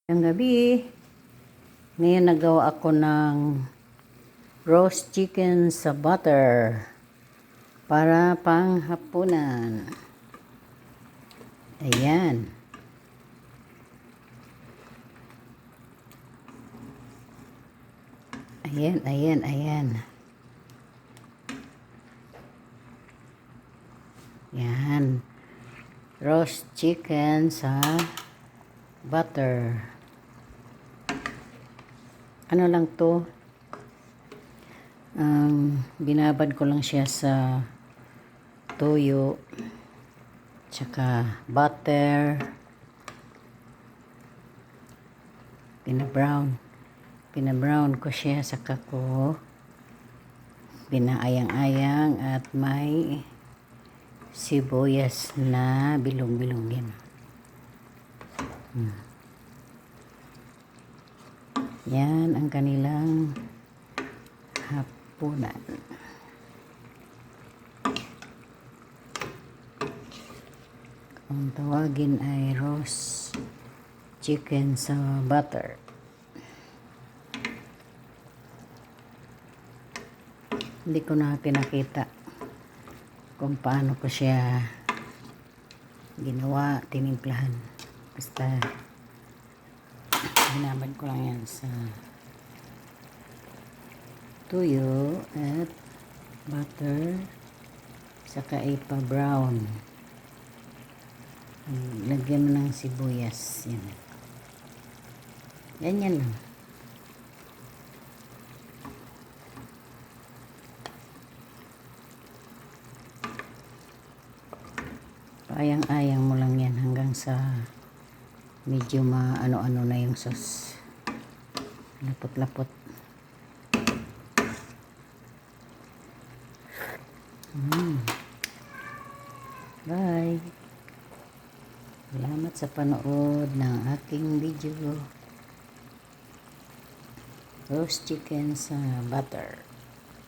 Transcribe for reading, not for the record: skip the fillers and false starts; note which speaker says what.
Speaker 1: Ang gabi, ngayon nagawa ako ng roast chicken sa butter para panghapunan. Ayan. Ayan. Yan. Roast chicken sa butter. Ano lang to? Binabad ko lang siya sa toyo tsaka butter, pinabrown ko siya, saka ko pinaayang-ayang at may sibuyas na bilog-bilogin. Yan ang kanilang hapunan. Ang tawagin ay roast chicken sa butter. Hindi ko na pinakita kung paano ko siya ginawa, tinimplahan. Basta binabad ko lang yan sa tuyo at butter, saka ipa-brown. Lagyan mo ng sibuyas. Yan. Ganyan lang. Paayang-ayang mo lang yan hanggang sa medyo maano-ano na yung sauce. Lapot-lapot. Bye! Salamat sa panood ng aking video. Roast chicken sa butter.